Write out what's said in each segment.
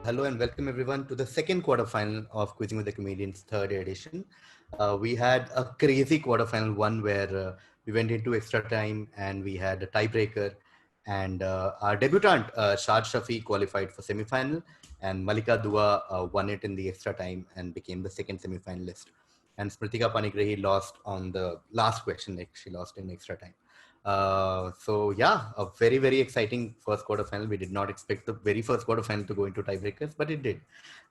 Hello and welcome everyone to the second quarterfinal of Quizzing with the Comedians third edition. We had a crazy quarterfinal one where we went into extra time and we had a tiebreaker, and our debutant Shad Shafi qualified for semi-final, and Malika Dua won it in the extra time and became the second semi-finalist. And Smritika Panigrahi lost on the last question, like she lost in extra time. So yeah, a very, very exciting first quarterfinal. We did not expect the very first quarterfinal to go into tiebreakers, but it did.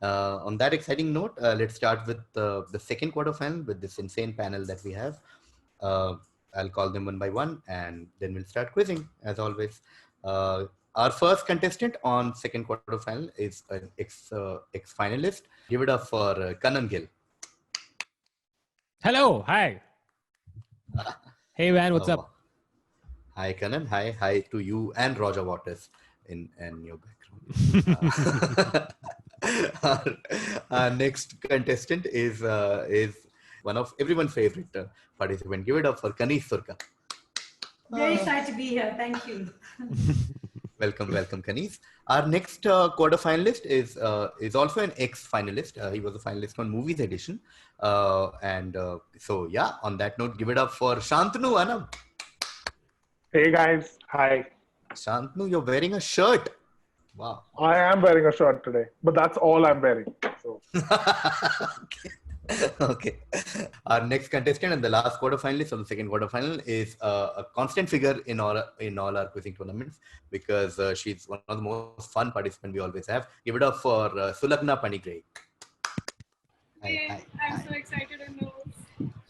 On that exciting note, let's start with the second quarterfinal with this insane panel that we have. I'll call them one by one, and then we'll start quizzing as always. Our first contestant on second quarterfinal is an ex-finalist. Give it up for Kanan Gill. Hello, hi. Hey man, what's up? Hi Kanan, hi to you and Roger Waters in your background. Our next contestant is one of everyone's favorite participant. Give it up for Kanis Surka. Very excited to be here. Thank you. Welcome, Kanis. Our next quarterfinalist is also an ex-finalist. He was a finalist on Movies Edition. So yeah, on that note, give it up for Shantanu Anam. Hey guys, hi. Shantanu, you're wearing a shirt. Wow. I am wearing a shirt today, but that's all I'm wearing. So. Okay. Our next contestant and the last quarterfinalist of the second quarterfinal is a constant figure in all our quizzing tournaments because she's one of the most fun participants we always have. Give it up for Sulagna Panigrahi. Hi. I'm so excited and nervous.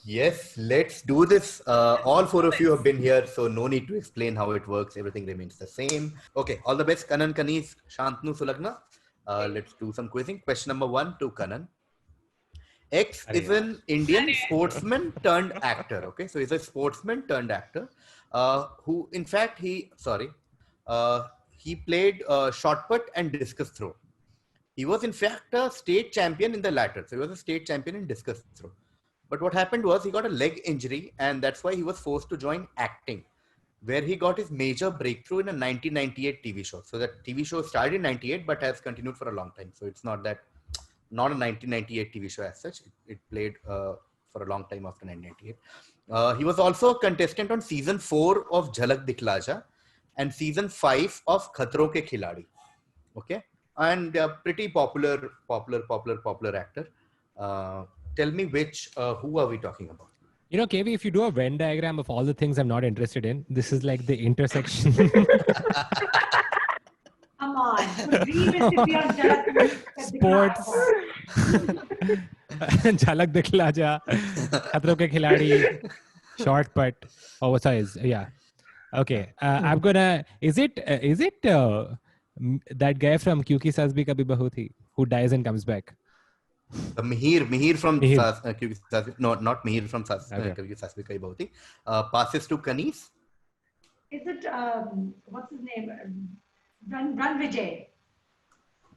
Yes, let's do this. All four of you have been here, so no need to explain how it works. Everything remains the same. Okay, all the best, Kanan, Kanis, Shantanu, Sulagna. Let's do some quizzing. Question number 1 to Kanan. X is an Indian sportsman turned actor. Okay, so he's a sportsman turned actor who, in fact, he played shot put and discus throw. He was, in fact, a state champion in the latter. So he was a state champion in discus throw. But what happened was he got a leg injury, and that's why he was forced to join acting, where he got his major breakthrough in a 1998 TV show. So that TV show started in 98, but has continued for a long time. So it's not a 1998 TV show as such. It played for a long time after 1998. He was also a contestant on season 4 of Jhalak Dikhla Ja and season 5 of Khatron Ke Khiladi. Okay, and pretty popular actor. Tell me who are we talking about? You know, KV, if you do a Venn diagram of all the things I'm not interested in, this is like the intersection. Come on. Dream is to be on Sports. Jhalak Dikhla Ja, Khatron Ke Khiladi, short put. Oh, what's size? Yeah. Okay. I'm gonna. Is it that guy from Kyunki Saas Bhi Kabhi Bahu Thi who dies and comes back? Mihir from Mihir. No, not Mihir from Kyunki Saas Bhi Kabhi Bahu Thi. Passes to Kanis. Is it what's his name? Ran Vijay.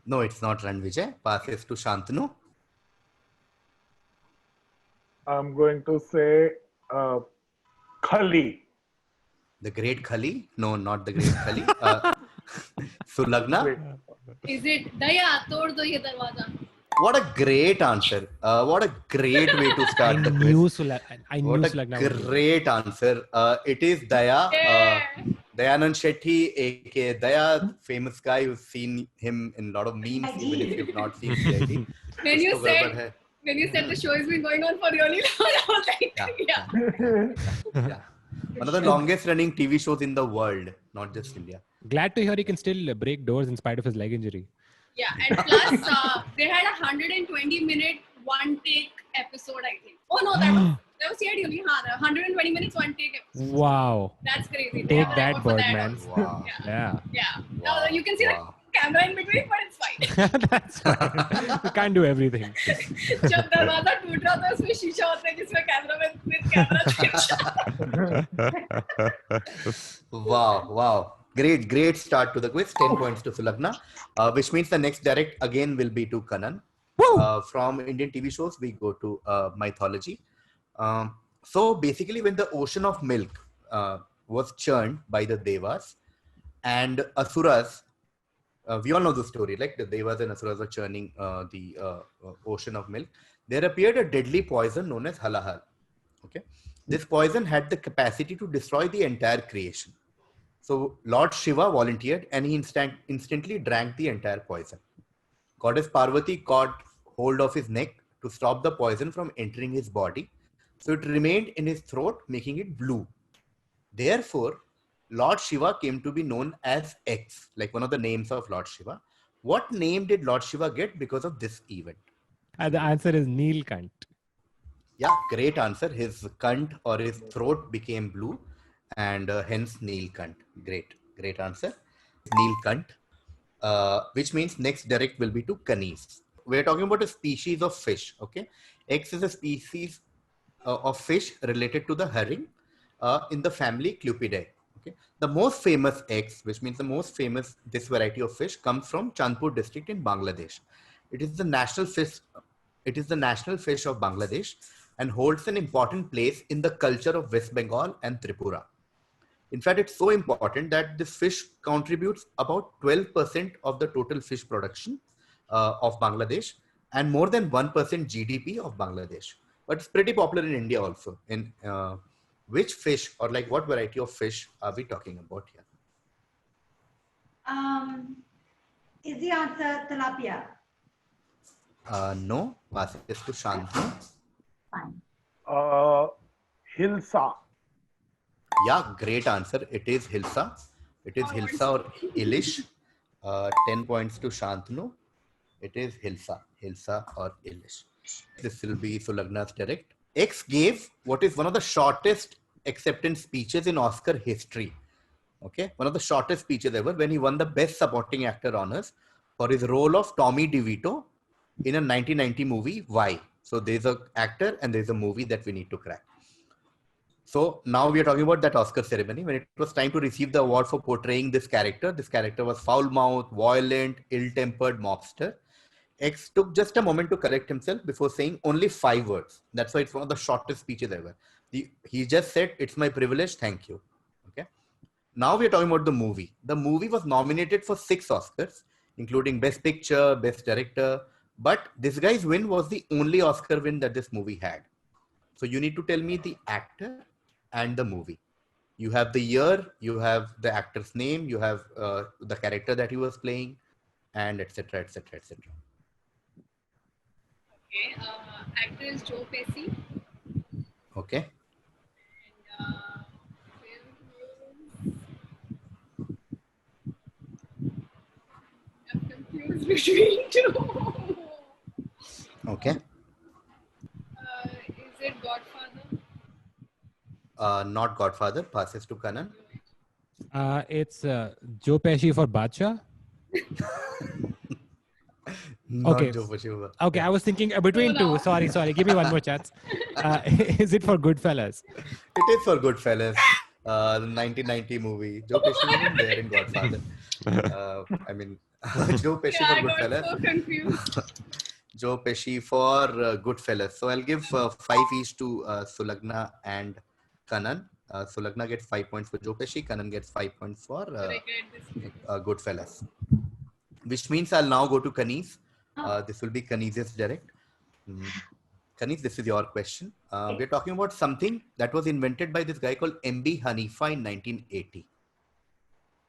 No, it's not Ran Vijay. Passes to Shantanu. I'm going to say Khali. The great Khali? No, not the great Khali. Sulagna. Is it Daya? Tod do ye darwaza. What a great answer. What a great way to start the quiz. I knew Sulagna. What a great answer. It is Daya. Dayanand Shetty, aka Daya, famous guy. You've seen him in a lot of memes, even if you've not seen CID. When you said the show has been going on for really long, I was like, yeah. One of the longest running TV shows in the world, not just India. Glad to hear he can still break doors in spite of his leg injury. Yeah, and plus they had a 120-minute one-take episode, I think. Oh no, that was CID only. 120 minutes, one-take episode. Wow. That's crazy. Take that, Birdman. Wow. Yeah. Wow. Now you can see the camera in between, but it's fine. That's fine. You can't do everything. जब दरवाजा टूट रहा था उसमें शीशा होता है जिसमें camera Wow. Great start to the quiz. 10 points to Sulagna, which means the next direct again will be to Kanan. From Indian TV shows, we go to mythology. So basically, when the ocean of milk was churned by the Devas and Asuras we all know the story, like the Devas and Asuras were churning the ocean of milk. There appeared a deadly poison known as halahal. Okay, this poison had the capacity to destroy the entire creation. So Lord Shiva volunteered, and he instantly drank the entire poison. Goddess Parvati caught hold of his neck to stop the poison from entering his body. So it remained in his throat, making it blue. Therefore, Lord Shiva came to be known as X, like one of the names of Lord Shiva. What name did Lord Shiva get because of this event? The answer is Neelkant. Yeah, great answer. His cunt or his throat became blue, and hence Neelkant. Great answer. Neelkant, which means next direct will be to Canis. We're talking about a species of fish. Okay, X is a species of fish related to the herring in the family Clupidae. Okay, the most famous X, which means the most famous this variety of fish, comes from Chandpur district in Bangladesh. It is the national fish. It is the national fish of Bangladesh and holds an important place in the culture of West Bengal and Tripura. In fact, it's so important that this fish contributes about 12% of the total fish production of Bangladesh and more than 1% GDP of Bangladesh. But it's pretty popular in India also. In which fish or like what variety of fish are we talking about here? Is the answer tilapia? No, pass it to Shantanu. Fine. Hilsa. Yeah, great answer. It is Hilsa. It is Hilsa or Ilish. 10 points to Shantanu. It is Hilsa or Ilish. This will be Sulagna's direct. X gave what is one of the shortest acceptance speeches in Oscar history. Okay, one of the shortest speeches ever when he won the Best Supporting Actor honors for his role of Tommy DeVito in a 1990 movie, Why? So there's an actor and there's a movie that we need to crack. So now we are talking about that Oscar ceremony when it was time to receive the award for portraying this character. This character was foul-mouthed, violent, ill-tempered mobster. X took just a moment to correct himself before saying only 5 words. That's why it's one of the shortest speeches ever. He just said, "It's my privilege, thank you." Okay. Now we are talking about the movie. The movie was nominated for 6 Oscars, including Best Picture, Best Director. But this guy's win was the only Oscar win that this movie had. So you need to tell me the actor and the movie. You have the year, you have the actor's name, you have the character that he was playing, and etc. etc. etc. Okay. Actor is Joe Pesci. Okay. And I'm confused between two. Okay. Is it Godfather? Not Godfather. Passes to Kanan. It's Joe Pesci for Badshah. Not Okay. Joe Pesci. Okay, I was thinking between No. two. Sorry. Give me one more chance. Is it for Goodfellas? It is for Goodfellas. The 1990 movie. Joe Pesci wasn't there in Godfather. I mean, Joe Pesci Yeah, for I got Goodfellas. so confused. Joe Pesci for Goodfellas. So I'll give 5 each to Sulagna and Kanan. Sulagna gets 5 points for Joe Pesci. Kanan gets 5 points for Regret this. Goodfellas. Which means I'll now go to Kanis. This will be Kanis's direct. Kanis, this is your question. We're talking about something that was invented by this guy called M.B. Hanifa in 1980.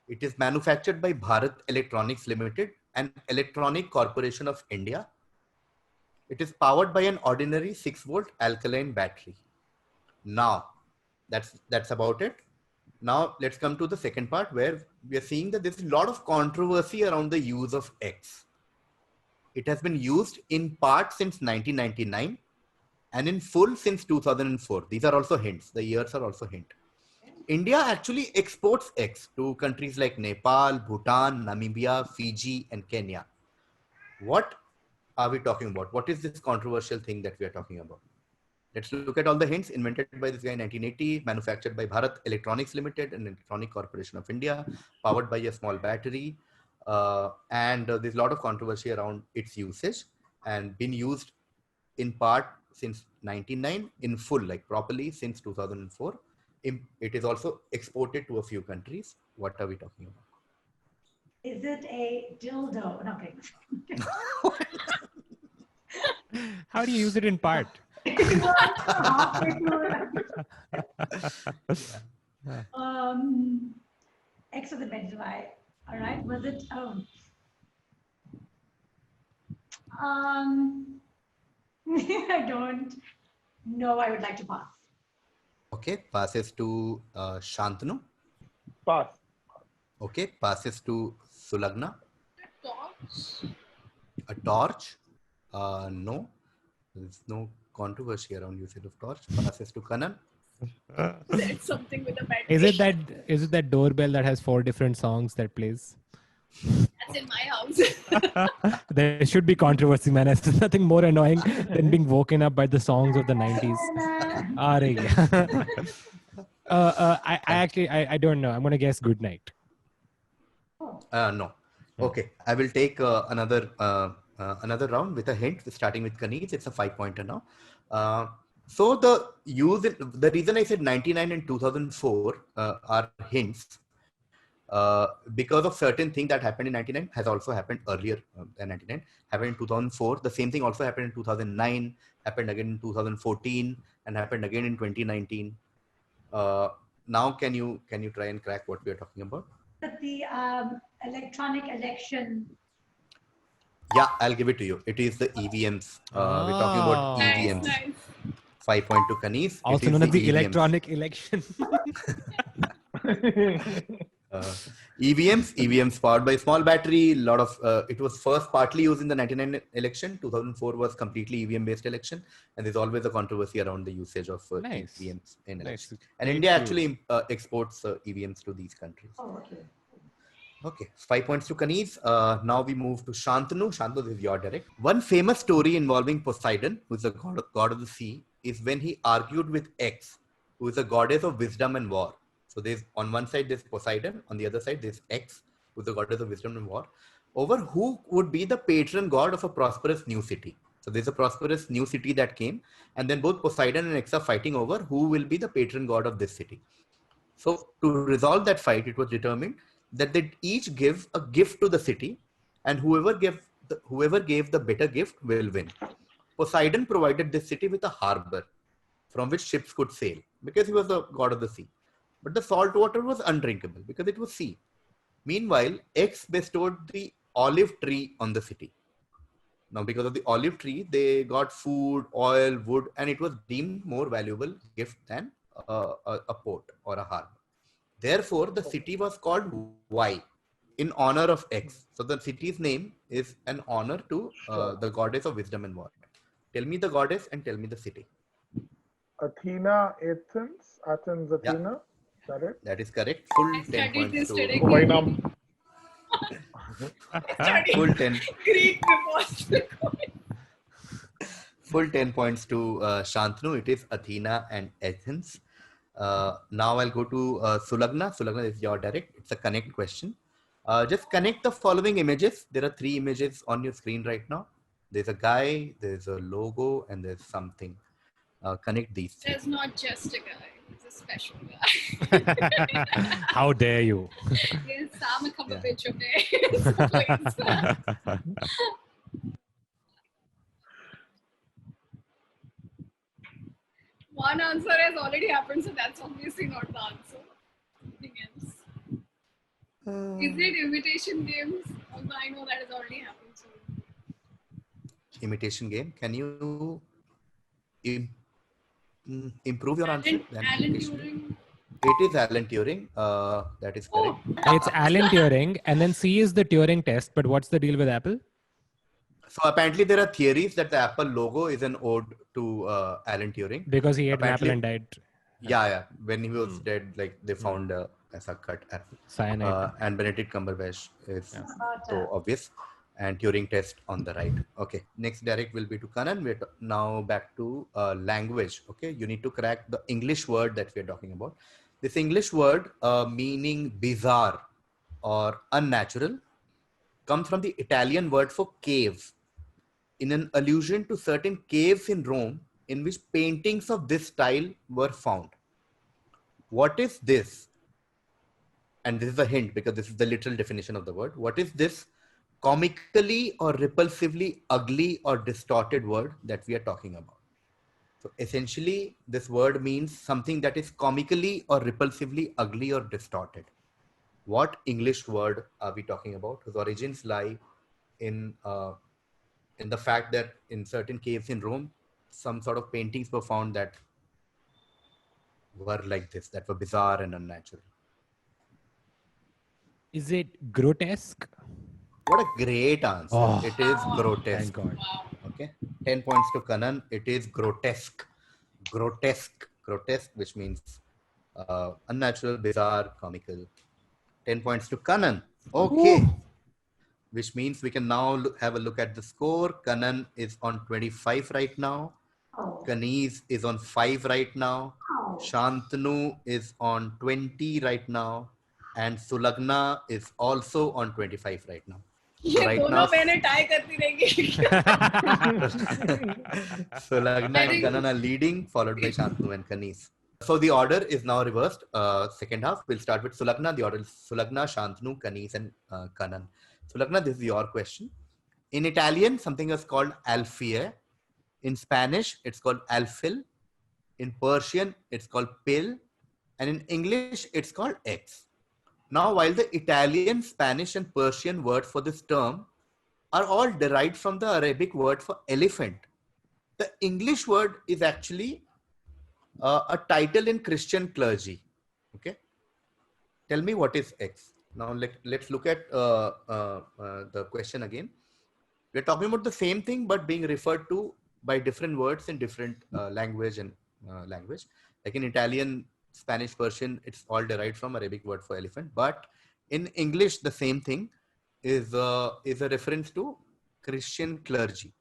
It is manufactured by Bharat Electronics Limited, an electronic corporation of India. It is powered by an ordinary 6-volt alkaline battery. Now, that's about it. Now, let's come to the second part where we are seeing that there's a lot of controversy around the use of X. It has been used in part since 1999 and in full since 2004. These are also hints. The years are also hint. India actually exports X to countries like Nepal, Bhutan, Namibia, Fiji, and Kenya. What are we talking about? What is this controversial thing that we are talking about? Let's look at all the hints. Invented by this guy in 1980, manufactured by Bharat Electronics Limited, an electronic corporation of India, powered by a small battery. And there's a lot of controversy around its usage and been used in part since 1999, in full, like properly since 2004. It is also exported to a few countries. What are we talking about? Is it a dildo? No, kidding. How do you use it in part? Halfway through. X of the Y. All right. Was it? I don't know. I would like to pass. Okay, passes to Shantanu. Pass. Okay, passes to Sulagna. Torch. A torch? No, there's no controversy around usage of torch. Passes to Kanan. There's something with a bed. Is it that doorbell that has 4 different songs that plays? That's in my house. There should be controversy, man. There's nothing more annoying than being woken up by the songs of the 90s. I don't know. I'm gonna guess good night. No. Okay, I will take another round with a hint, starting with Kaneez. It's a 5-pointer now. So the reason I said 99 and 2004 are hints because of certain thing that happened in 99 has also happened earlier than 99. Happened in 2004. The same thing also happened in 2009. Happened again in 2014 and happened again in 2019. Now can you try and crack what we are talking about? But the electronic election. Yeah, I'll give it to you. It is the EVMs. We're talking about Oh. EVMs. Nice. 5 point to Kaneez. Also It is known as the EVMs. electronic election. EVMs powered by small battery. Lot of it was first partly used in the 99 election. 2004 was completely EVM based election, and there's always a controversy around the usage of Nice. EVMs in Nice. election. And Great India clue. actually exports EVMs to these countries. Oh, okay. Okay, 5 points to Kaneez. Now we move to Shantanu. Shantanu, this is your direct. One famous story involving Poseidon, who is the god of the sea, is when he argued with X, who is a goddess of wisdom and war. So there's on one side there's Poseidon, on the other side there's X, who is the goddess of wisdom and war, over who would be the patron god of a prosperous new city. So there's a prosperous new city that came, and then both Poseidon and X are fighting over who will be the patron god of this city. So to resolve that fight, it was determined that they each give a gift to the city, and whoever gave the better gift will win. Poseidon provided this city with a harbor from which ships could sail because he was the god of the sea. But the salt water was undrinkable because it was sea. Meanwhile, X bestowed the olive tree on the city. Now, because of the olive tree, they got food, oil, wood, and it was deemed more valuable gift than a port or a harbor. Therefore, the city was called Y in honor of X. So the city's name is an honor to the goddess of wisdom and war. Tell me the goddess and tell me the city. Athena, Athens, Athena. Is that it? That is correct. Full I 10 studied points this to today. Vainam. Studied full 10 Greek before. full 10 points to Shantanu. It is Athena and Athens. Now I'll go to Sulagna. Sulagna, this is your direct. It's a connect question. Just connect the following images. There are 3 images on your screen right now. There's a guy, there's a logo, and there's something. Connect these 3. There's not just a guy. It's a special guy. How dare you? Yes, Sam Please. One answer has already happened, so that's obviously not the answer. Something else. Is it imitation games? Although I know that has already happened. So. Imitation game. Can you improve your answer? Alan Imitation game? Turing. It is Alan Turing. That is correct. It's Alan Turing, and then C is the Turing test. But what's the deal with Apple? So apparently there are theories that the Apple logo is an ode to Alan Turing. Because he ate an apple Apparently- and died. Yeah. When he was dead, like they found a cut apple. Cyanide. And Benedict Cumberbatch is About, so obvious. And Turing test on the right. Okay. Next direct will be to Kanan. We're now back to language. Okay. You need to crack the English word that we're talking about. This English word meaning bizarre or unnatural comes from the Italian word for cave, in an allusion to certain caves in Rome in which paintings of this style were found. What is this? and this is a hint because this is the literal definition of the word. What is this comically or repulsively ugly or distorted word that we are talking about? So essentially, this word means something that is comically or repulsively ugly or distorted. What English word are we talking about? Whose origins lie in the fact that in certain caves in Rome, some sort of paintings were found that were like this, that were bizarre and unnatural. Is it grotesque? What a great answer. Oh, it is Thank grotesque. God. Wow. Okay. 10 points to Kanan. It is grotesque. Grotesque. Grotesque, which means unnatural, bizarre, comical. 10 points to Kanan. Okay. Which means we can now have a look at the score. Kanan is on 25 right now. Oh. Kaniz is on 5 right now. Oh. Shantanu is on 20 right now. And Sulagna is also on 25 right now. ये right दोनों now- बहनें tie करती रहेंगी. Sulagna I and think- Kanan are leading, followed by Shantanu and Kaniz. So the order is now reversed. Second half, we'll start with Sulagna. The order is Sulagna, Shantanu, Kaniz, and Kanan. Sulagna, this is your question. In Italian, something is called alfier. In Spanish, it's called alfil. In Persian, it's called pil. And in English, it's called X. Now, while the Italian, Spanish, and Persian word for this term are all derived from the Arabic word for elephant, the English word is actually a title in Christian clergy. Okay. Tell me what is X. Now, let's look at the question again. We're talking about the same thing, but being referred to by different words in different language and language. Like in Italian, Spanish, Persian, it's all derived from Arabic word for elephant. But in English, the same thing is a reference to Christian clergy.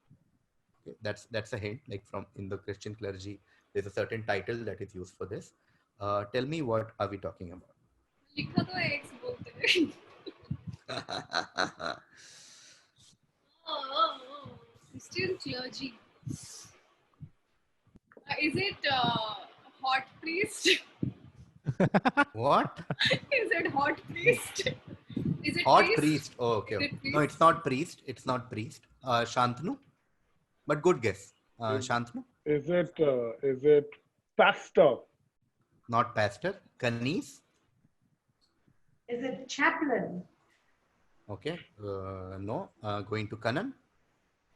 Okay, that's a hint. Like from in the Christian clergy, there's a certain title that is used for this. Tell me, what are we talking about? लिखा तो है X बोलते हैं. Christian clergy. Is it hot priest? What? Is it hot priest? Is it Hot priest. Oh, okay. Is it Okay. No, it's not priest. It's not priest. Shantanu. But good guess. Shantanu. Is it pastor? Not pastor. Kaniz. Is it chaplain? Okay. No. Going to Kanan.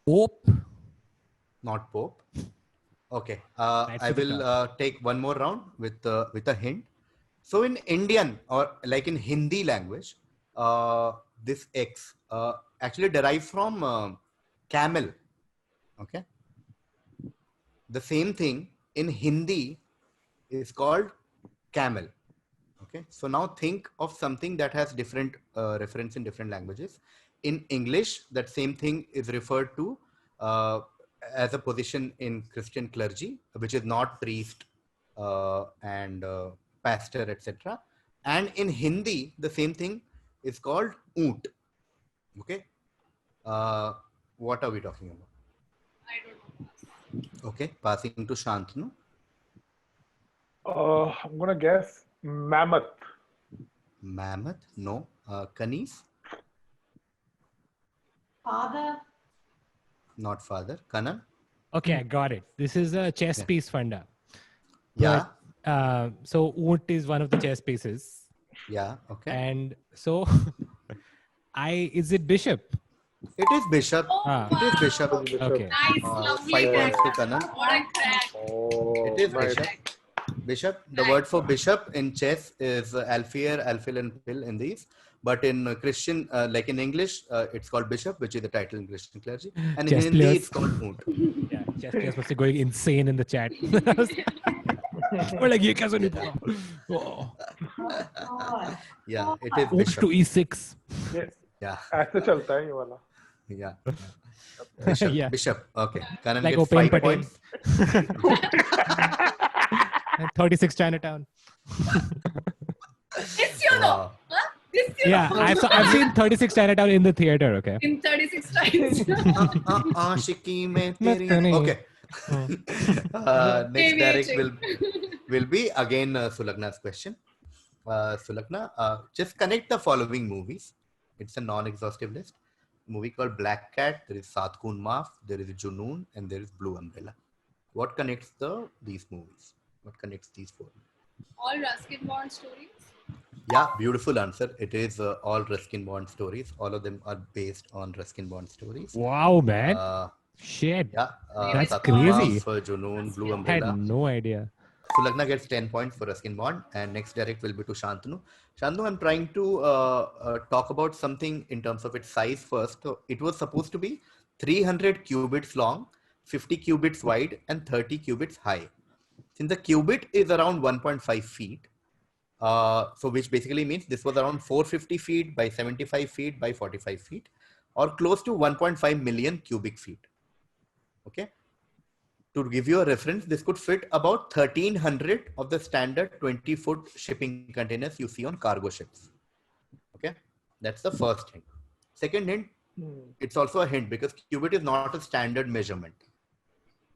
Pope? Not Pope. Okay. That's I will take one more round with a hint. So in Indian or like in Hindi language, this X actually derives from camel. Okay. The same thing in Hindi is called camel. Okay. So now think of something that has different reference in different languages. In English, that same thing is referred to as a position in Christian clergy, which is not priest and pastor, etc. And in Hindi, the same thing is called oont. Okay. What are we talking about? I don't know. Okay. Passing to Shantanu. I'm gonna guess mammoth. Mammoth. No. Kaniz. Father? Not father. Kanan. Okay, I got it. This is a chess Yeah. piece, Funda. Yeah. So oont is one of the chess pieces. Yeah. Okay. And so is it bishop? It is bishop. Oh, Ah. It is wow. bishop. Okay. Nice, lovely 5 crack. points to Kanan. What a crack. Oh, It is nice. bishop. Bishop. The word for bishop in chess is alfier, alfil, and pil in these. But in Christian, like in English, it's called bishop, which is the title in Christian clergy. And in Chess Hindi, players. it's called oont. Yeah, chess players must be going insane in the chat. We're like, ये कैसे नहीं पढ़ा? Oh. God. Yeah, it is Oont bishop. to e6. Yes. Yeah, ऐसे चलता है ये वाला. yeah. Bishop. Yeah. Bishop. Okay. Kanan Like gets Upen 5 Patel. points. 36 Chinatown. This you know. Huh? This you Yeah, know. I've seen 36 Chinatown in the theater. Okay. In 36 times. Aashiki mein teri. Nahi. Okay. Next Maybe direct check. will be again Sulagna's question. Sulakna, just connect the following movies. It's a non-exhaustive list. Movie called Black Cat. There is Saat Khoon Maaf. There is Junoon, and there is Blue Umbrella. What connects these movies? What connects these four? All Ruskin Bond stories. Yeah, beautiful answer. It is all Ruskin Bond stories. All of them are based on Ruskin Bond stories. Wow, man. Uh, Shit. yeah, That's Saat Khoon crazy. Maaf, Junoon, Blue I had Umbrella. no idea. Sulagna gets 10 points for Ruskin Bond, and next direct will be to Shantanu. Shantanu, I'm trying to talk about something in terms of its size first. So it was supposed to be 300 cubits long, 50 cubits wide, and 30 cubits high. Since the cubit is around 1.5 feet, so which basically means this was around 450 feet by 75 feet by 45 feet, or close to 1.5 million cubic feet. Okay. To give you a reference, this could fit about 1,300 of the standard 20-foot shipping containers you see on cargo ships. Okay, that's the first hint. Second hint, it's also a hint because cubit is not a standard measurement.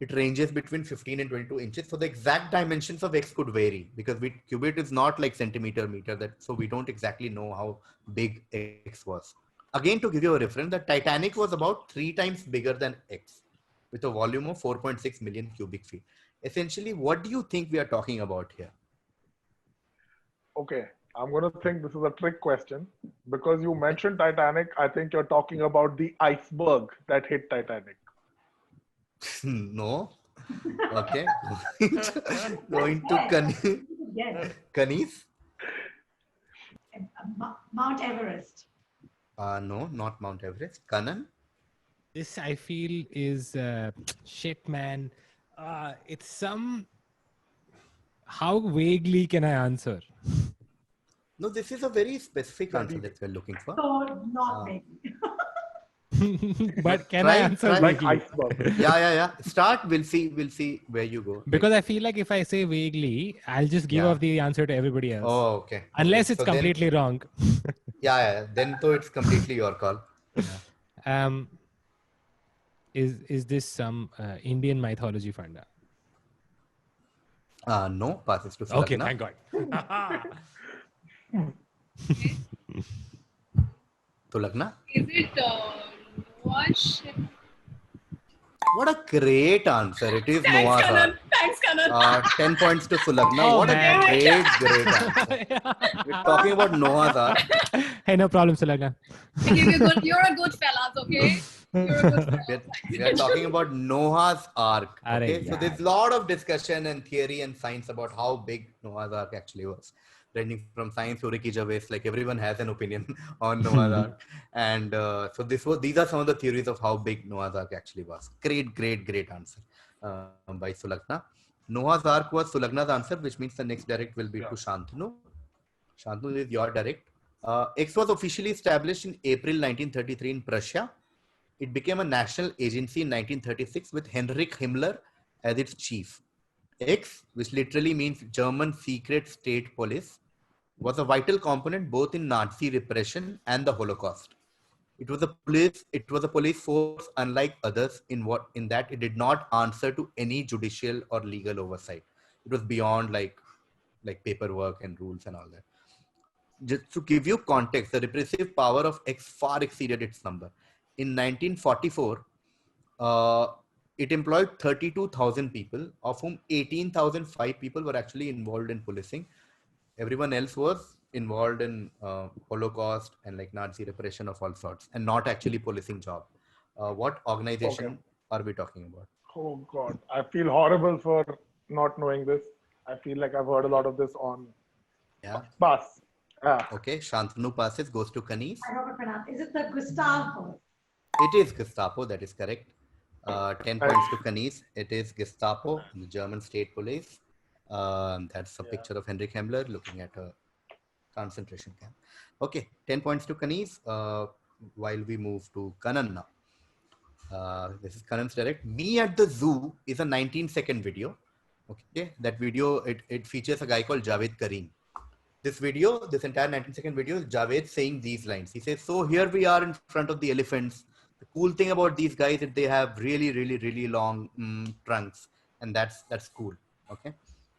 It ranges between 15 and 22 inches. So the exact dimensions of X could vary because cubit is not like centimeter, meter. So we don't exactly know how big X was. Again, to give you a reference, the Titanic was about 3 times bigger than X, with a volume of 4.6 million cubic feet. Essentially, what do you think we are talking about here? Okay, I'm going to think this is a trick question. Because you mentioned Titanic, I think you're talking about the iceberg that hit Titanic. No. Okay. Going to Yes. Kanis? Mount Everest. No, not Mount Everest. Kanan? This I feel is shit, man. It's some. How vaguely can I answer? No, this is a very specific answer that we're looking for. So not big. But can Try- I answer try- Like vaguely? iceberg. Yeah. Start. We'll see where you go. Because I feel like if I say vaguely, I'll just give Yeah. off the answer to everybody else. Oh, okay. Unless Okay. it's So then- completely wrong. Yeah. Then though it's completely your call. Yeah. Is this some Indian mythology funda? No, passes to Okay, Sulagna. thank God. Sulagna. Is it Noah's ship? What a great answer. It is Thanks, Noah's Kanan. Ark. Thanks, Kanan. 10 points to Sulagna. Oh, What man. a great answer. We're talking about Noah's Ark. Hey, no problem, Sulagna. You're a good fellas, okay? You're a good fellas. We are talking about Noah's Ark. Okay, Arey so there's a lot of discussion and theory and science about how big Noah's Ark actually was. Ranging from science to Ricky Gervais, like everyone has an opinion on Noah's Ark. And so these are some of the theories of how big Noah's Ark actually was. Great answer by Sulagna. Noah's Ark was Sulagna's answer, which means the next direct will be to Shantanu. Shantanu is your direct. X was officially established in April 1933 in Prussia. It became a national agency in 1936 with Heinrich Himmler as its chief. X, which literally means German Secret State Police, was a vital component both in Nazi repression and the Holocaust. It was a police force unlike others in that it did not answer to any judicial or legal oversight. It was beyond like paperwork and rules and all that. Just to give you context, the repressive power of X far exceeded its number. In 1944, it employed 32,000 people, of whom 18,005 people were actually involved in policing. Everyone else was involved in Holocaust and like Nazi repression of all sorts, and not actually policing job. What organization are we talking about? Oh God, I feel horrible for not knowing this. I feel like I've heard a lot of this on Pass. Okay, Shantanu passes, goes to Kanis. I don't know pronounce. Is it the Gestapo? It is Gestapo, that is correct. 10 points to Kanis. It is Gestapo, the German state police. That's a picture of Heinrich Himmler looking at a concentration camp. Okay, 10 points to Kanis. While we move to Kanan now. This is Kanan's direct. Me at the Zoo is a 19-second video. Okay, that video, it features a guy called Javed Karim. This entire 19-second video is Javed saying these lines. He says, so here we are in front of the elephants. The cool thing about these guys is they have really long trunks, and that's cool. Okay.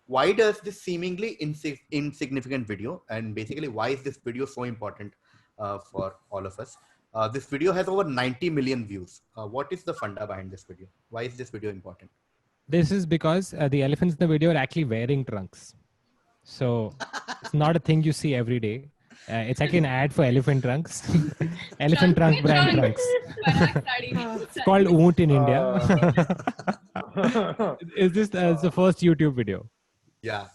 why does this seemingly insignificant video, and basically why is this video so important for all of us? This video has over 90 million views. What is the funda behind this video? Why is this video important? This is because the elephants in the video are actually wearing trunks. So it's not a thing you see every day. It's actually an ad for elephant trunks. Elephant trunk brand trunks. It's called Oont in India. Is this the first YouTube video? Yeah.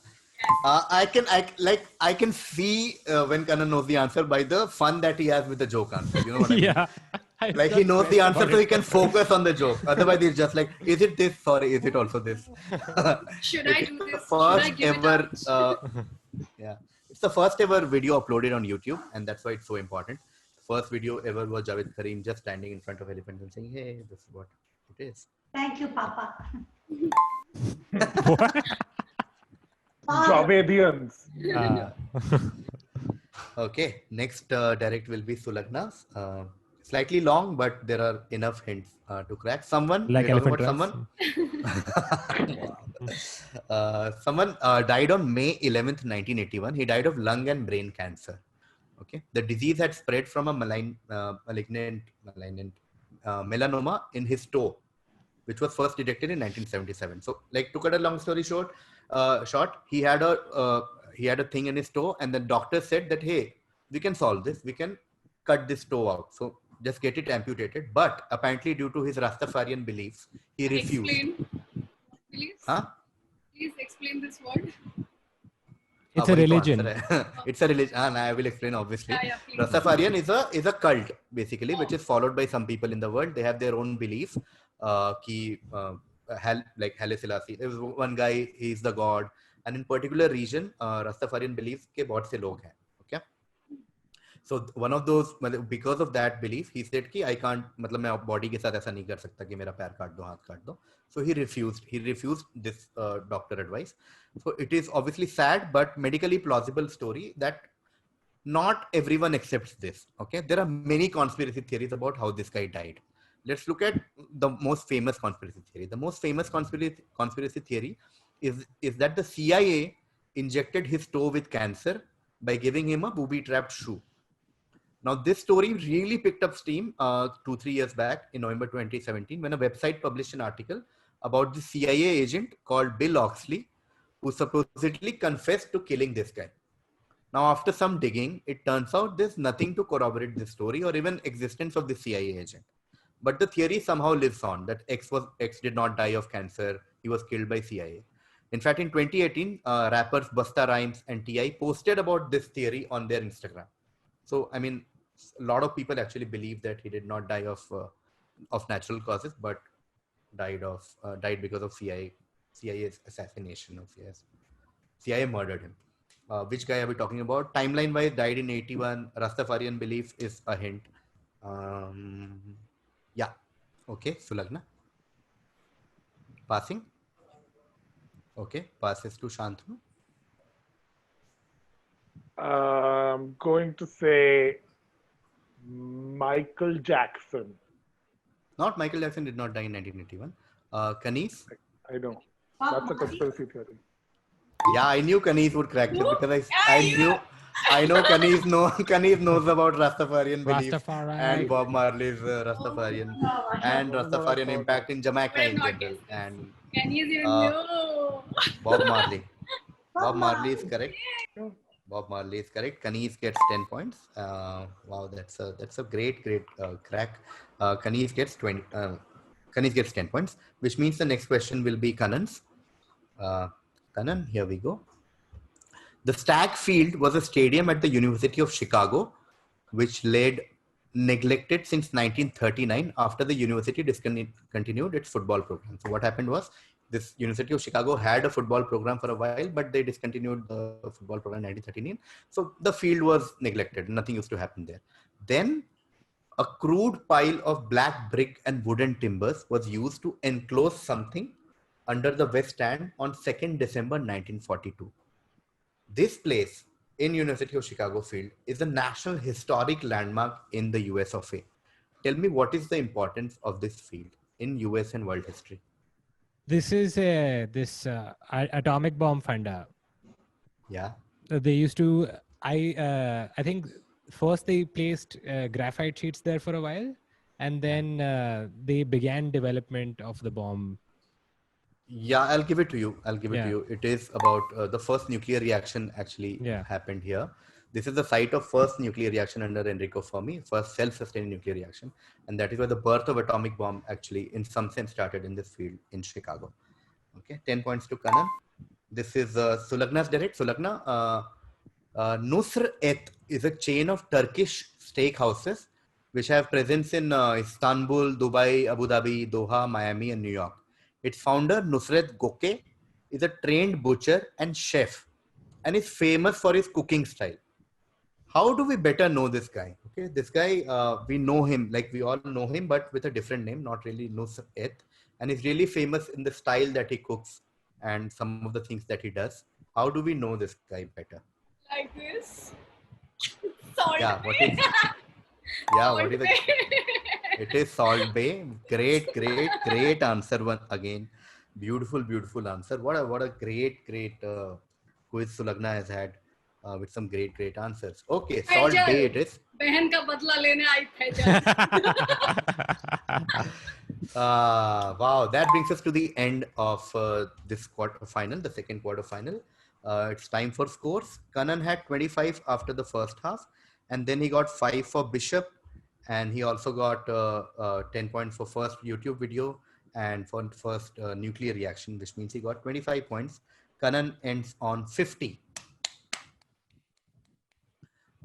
I can see when Kanan knows the answer by the fun that he has with the joke answer. You know what I mean? Yeah. Like he knows the answer, so he can focus on the joke. Otherwise, he's just like, is it this? Sorry, is it also this? Should I do this? First Should I give ever, it up? yeah, it's the first ever video uploaded on YouTube, and that's why it's so important. First video ever was Javed Karim just standing in front of elephants and saying, "Hey, this is what it is." Thank you, Papa. What? Javedians. Okay, next direct will be Sulagna. Slightly long, but there are enough hints to crack. Someone, Like we're talking elephant about someone died on May 11th, 1981. He died of lung and brain cancer. Okay, the disease had spread from a malignant melanoma in his toe, which was first detected in 1977. So, like, to cut a long story short, he had a thing in his toe, and the doctor said that, hey, we can solve this. We can cut this toe out. So just get it amputated. But apparently, due to his Rastafarian beliefs, he refused. Explain, please. Huh? Please explain this word. It's a religion. It's a religion. And I will explain, obviously. Yeah, please. Rastafarian is a cult, basically, which is followed by some people in the world. They have their own beliefs. Like Haile Selassie. There was one guy, he's the god. And in particular region, Rastafarian believes ke bahut se log hain. Okay. So one of those, because of that belief, he said कि I can't, मतलब मैं body के साथ ऐसा नहीं कर सकता कि मेरा पैर काट दो, हाथ काट दो. So he refused this doctor advice. So it is obviously sad, but medically plausible story that not everyone accepts this. Okay, there are many conspiracy theories about how this guy died. Let's look at the most famous conspiracy theory. The most famous conspiracy theory is that the CIA injected his toe with cancer by giving him a booby-trapped shoe. Now, this story really picked up steam 2-3 years back in November 2017 when a website published an article about the CIA agent called Bill Oxley, who supposedly confessed to killing this guy. Now, after some digging, it turns out there's nothing to corroborate this story or even existence of the CIA agent. But the theory somehow lives on that X did not die of cancer. He was killed by CIA. In fact, in 2018, rappers Busta Rhymes and T.I. posted about this theory on their Instagram. So, I mean, a lot of people actually believe that he did not die of natural causes, but died because of CIA's assassination of CIA murdered him. Which guy are we talking about? Timeline wise, died in 81. Rastafarian belief is a hint. Yeah. Okay. Sulagna. Passing. Okay. Passes to Shantanu. I'm going to say Michael Jackson. Not Michael Jackson did not die in 1981. Kanis. I know. That's a conspiracy theory. Yeah, I knew Kanis would crack this because I know Kanis knows about Rastafarian beliefs Rastafari. and Bob Marley's Rastafarian and Rastafarian impact in Jamaica in general. And Can you even know? Bob Marley. Bob Marley is correct. Bob Marley is correct. Kanis gets 10 points. Wow, that's a great crack. Kanis gets 10 points, which means the next question will be Kanan's. Kanan, here we go. The Stag Field was a stadium at the University of Chicago, which lay neglected since 1939 after the university discontinued its football program. So what happened was, this University of Chicago had a football program for a while, but they discontinued the football program in 1939. So the field was neglected. Nothing used to happen there. Then a crude pile of black brick and wooden timbers was used to enclose something under the West Stand on 2nd December 1942. This place in University of Chicago Field is a National Historic Landmark in the US of A. Tell me, what is the importance of this field in US and world history? This is atomic bomb Funda. Yeah. They used to. I think first they placed graphite sheets there for a while, and then they began development of the bomb. Yeah, I'll give it to you. I'll give it to Yeah. you. It is about the first nuclear reaction actually Yeah. happened here. This is the site of first nuclear reaction under Enrico Fermi, first self-sustained nuclear reaction. And that is where the birth of atomic bomb actually in some sense started in this field in Chicago. Okay, 10 points to Kanan. This is Sulagna's direct. Sulagna, Nusr-et is a chain of Turkish steakhouses which have presence in Istanbul, Dubai, Abu Dhabi, Doha, Miami, and New York. Its founder, Nusret Goke, is a trained butcher and chef and is famous for his cooking style. How do we better know this guy? Okay, this guy, we know him, like we all know him, but with a different name, not really Nusret. And he's really famous in the style that he cooks and some of the things that he does. How do we know this guy better? Like this. Salt Yeah, what Bay. is yeah, what Salt is Bay. it is Salt Bay. Great answer one again. Beautiful answer. What a great quiz Sulagna has had with some great answers. Okay, Salt Fajal. Bay it is. बहन का बदला लेने आई Faizal. Wow, that brings us to the end of this quarterfinal, the second quarterfinal. It's time for scores. Kanan had 25 after the first half, and then he got 5 for Bishop, and he also got 10 points for first YouTube video and for first nuclear reaction, which means he got 25 points. Kanan ends on 50.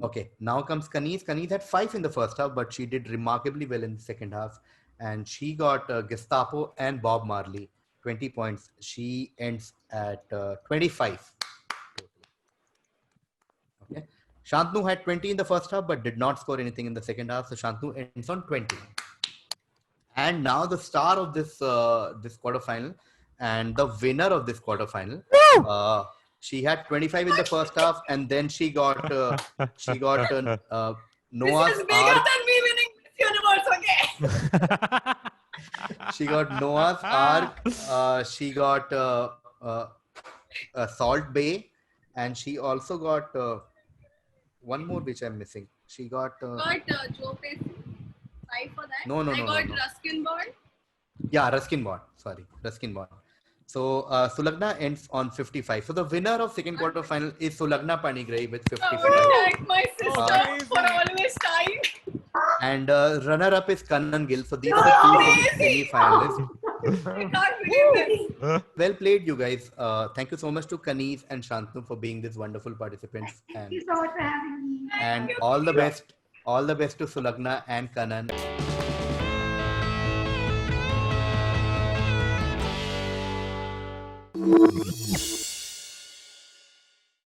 Okay, now comes Kaneez. Kaneez had 5 in the first half, but she did remarkably well in the second half. And she got Gestapo and Bob Marley, 20 points. She ends at 25. Okay. Shantanu had 20 in the first half, but did not score anything in the second half. So Shantanu ends on 20. And now the star of this this quarterfinal and the winner of this quarterfinal. She had 25 in the first half, and then she got Noah's This is bigger Ark. than me winning Miss Universe, okay? She got Noah's Ark. She got Salt Bay, and she also got one more which I'm missing. She got Got Joe Pesci. Sorry for that. No. I got Ruskin Bond. yeah, Ruskin Bond. Sorry, Ruskin Bond. So Sulagna ends on 55. So the winner of second quarter final is Sulagna Panigrahi with 55. Thank my sister Amazing. for always time. And runner-up is Kanan Gill. So these are the two semi-finalists. I can't believe this. Well played, you guys. Thank you so much to Kaneez and Shantanu for being these wonderful participants. Thank you so much for having me. And all the best to Sulagna and Kanan.